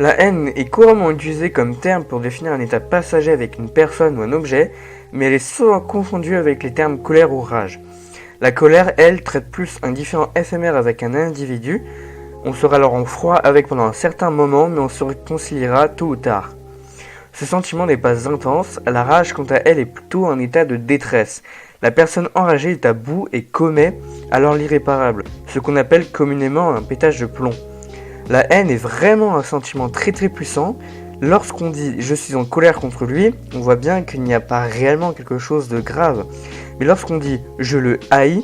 La haine est couramment utilisée comme terme pour définir un état passager avec une personne ou un objet, mais elle est souvent confondue avec les termes colère ou rage. La colère, elle, traite plus un différend éphémère avec un individu. On sera alors en froid avec pendant un certain moment, mais on se réconciliera tôt ou tard. Ce sentiment n'est pas intense, la rage quant à elle est plutôt un état de détresse. La personne enragée est à bout et commet alors l'irréparable, ce qu'on appelle communément un pétage de plomb. La haine est vraiment un sentiment très puissant. Lorsqu'on dit « je suis en colère contre lui », on voit bien qu'il n'y a pas réellement quelque chose de grave. Mais lorsqu'on dit « je le haïs »,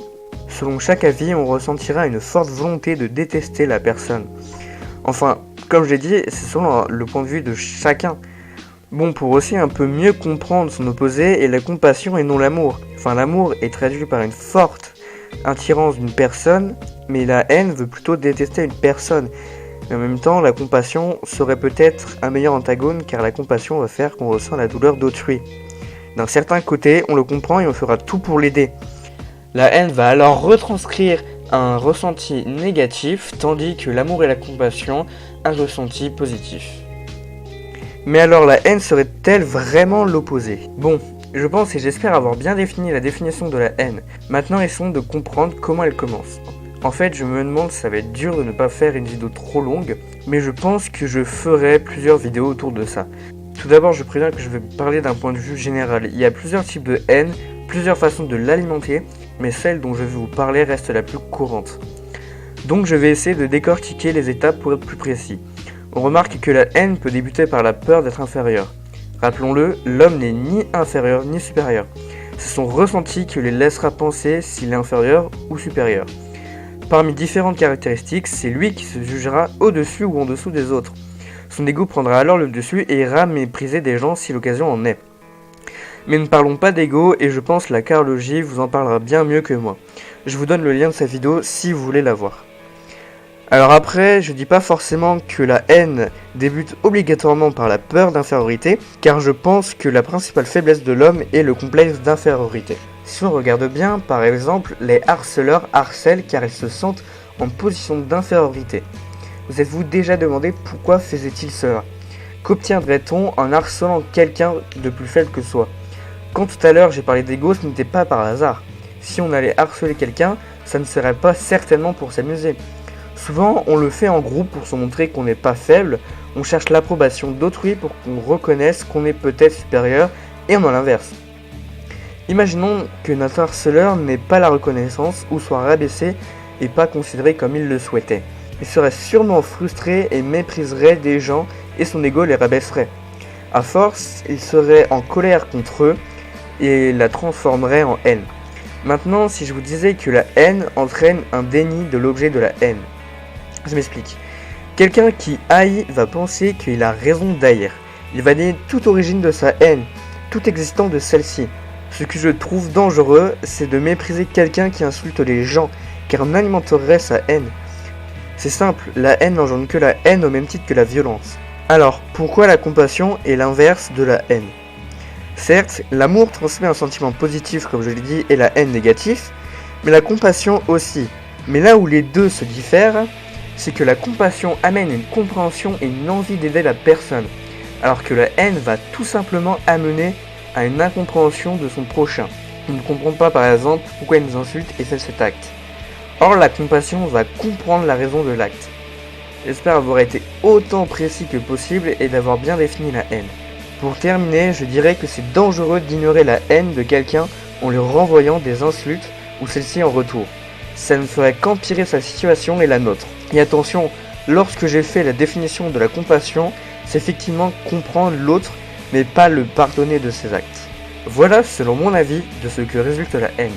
selon chaque avis, on ressentira une forte volonté de détester la personne. Enfin, comme je l'ai dit, c'est selon le point de vue de chacun. Bon, pour aussi un peu mieux comprendre son opposé est la compassion et non l'amour. Enfin, l'amour est traduit par une forte attirance d'une personne, mais la haine veut plutôt détester une personne. Mais en même temps, la compassion serait peut-être un meilleur antagone, car la compassion va faire qu'on ressent la douleur d'autrui. D'un certain côté, on le comprend et on fera tout pour l'aider. La haine va alors retranscrire un ressenti négatif, tandis que l'amour et la compassion, un ressenti positif. Mais alors la haine serait-elle vraiment l'opposé ? Bon, je pense et j'espère avoir bien défini la définition de la haine. Maintenant, essayons de comprendre comment elle commence. En fait, je me demande si ça va être dur de ne pas faire une vidéo trop longue, mais je pense que je ferai plusieurs vidéos autour de ça. Tout d'abord, je préviens que je vais parler d'un point de vue général. Il y a plusieurs types de haine, plusieurs façons de l'alimenter, mais celle dont je vais vous parler reste la plus courante. Donc je vais essayer de décortiquer les étapes pour être plus précis. On remarque que la haine peut débuter par la peur d'être inférieur. Rappelons-le, l'homme n'est ni inférieur ni supérieur. C'est son ressenti qui le laissera penser s'il est inférieur ou supérieur. Parmi différentes caractéristiques, c'est lui qui se jugera au-dessus ou en dessous des autres. Son ego prendra alors le dessus et ira mépriser des gens si l'occasion en est. Mais ne parlons pas d'ego et je pense que la carologie vous en parlera bien mieux que moi. Je vous donne le lien de sa vidéo si vous voulez la voir. Alors après, je dis pas forcément que la haine débute obligatoirement par la peur d'infériorité, car je pense que la principale faiblesse de l'homme est le complexe d'infériorité. Si on regarde bien, par exemple, les harceleurs harcèlent car ils se sentent en position d'infériorité. Vous êtes-vous déjà demandé pourquoi faisaient-ils cela ? Qu'obtiendrait-on en harcelant quelqu'un de plus faible que soi ? Quand tout à l'heure j'ai parlé d'ego, ce n'était pas par hasard. Si on allait harceler quelqu'un, ça ne serait pas certainement pour s'amuser. Souvent, on le fait en groupe pour se montrer qu'on n'est pas faible, on cherche l'approbation d'autrui pour qu'on reconnaisse qu'on est peut-être supérieur, et on en l'inverse. Imaginons que notre harceleur n'ait pas la reconnaissance ou soit rabaissé et pas considéré comme il le souhaitait. Il serait sûrement frustré et mépriserait des gens et son ego les rabaisserait. À force, il serait en colère contre eux et la transformerait en haine. Maintenant, si je vous disais que la haine entraîne un déni de l'objet de la haine. Je m'explique. Quelqu'un qui haït va penser qu'il a raison d'haïr. Il va nier toute origine de sa haine, tout existant de celle-ci. Ce que je trouve dangereux, c'est de mépriser quelqu'un qui insulte les gens, car on alimenterait sa haine. C'est simple, la haine n'engendre que la haine au même titre que la violence. Alors, pourquoi la compassion est l'inverse de la haine ? Certes, l'amour transmet un sentiment positif, comme je l'ai dit, et la haine négatif, mais la compassion aussi. Mais là où les deux se diffèrent, c'est que la compassion amène une compréhension et une envie d'aider la personne, alors que la haine va tout simplement amener à une incompréhension de son prochain. Il ne comprend pas par exemple pourquoi il nous insulte et fait cet acte. Or la compassion va comprendre la raison de l'acte. J'espère avoir été autant précis que possible et d'avoir bien défini la haine. Pour terminer, je dirais que c'est dangereux d'ignorer la haine de quelqu'un en lui renvoyant des insultes ou celle-ci en retour. Ça ne ferait qu'empirer sa situation et la nôtre. Et attention, lorsque j'ai fait la définition de la compassion, c'est effectivement comprendre l'autre, mais pas le pardonner de ses actes. Voilà selon mon avis de ce que résulte la haine.